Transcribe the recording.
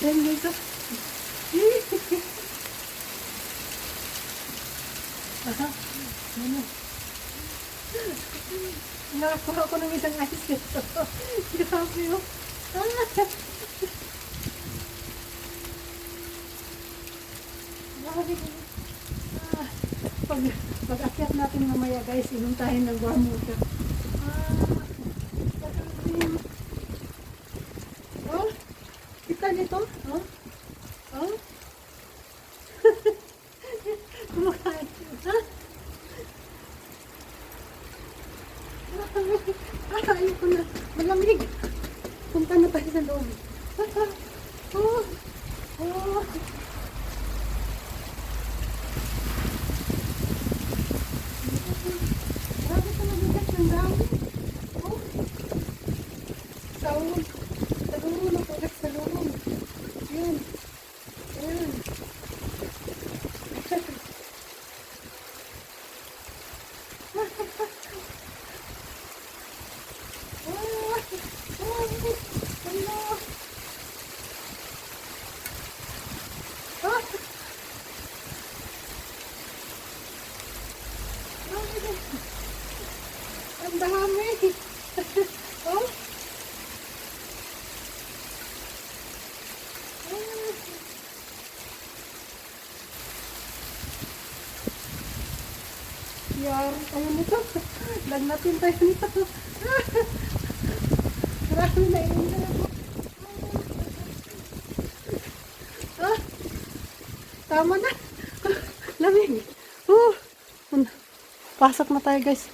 Yan guys. Aha. Ano? Nakakuha ko ng isang ice dito. Grabe yun. Grabe. Pag-akyat natin mamaya guys, inom tayo ng warm water. Oh, kita nito? Oh, oh. Kumakain. Ha? Ayoko na. Malamig. Punta na tayo sa loob. Oh, oh. Grabe ka nabigat ng dami. Oh. Saun. Sa loob na po. Sa loob. Yan. Yan. Ang dami. Oh. Yar, tayo nito. Lagnatin tayo nito. Marami na inom na ako. Tama na. Lamig. Pasok na tayo guys.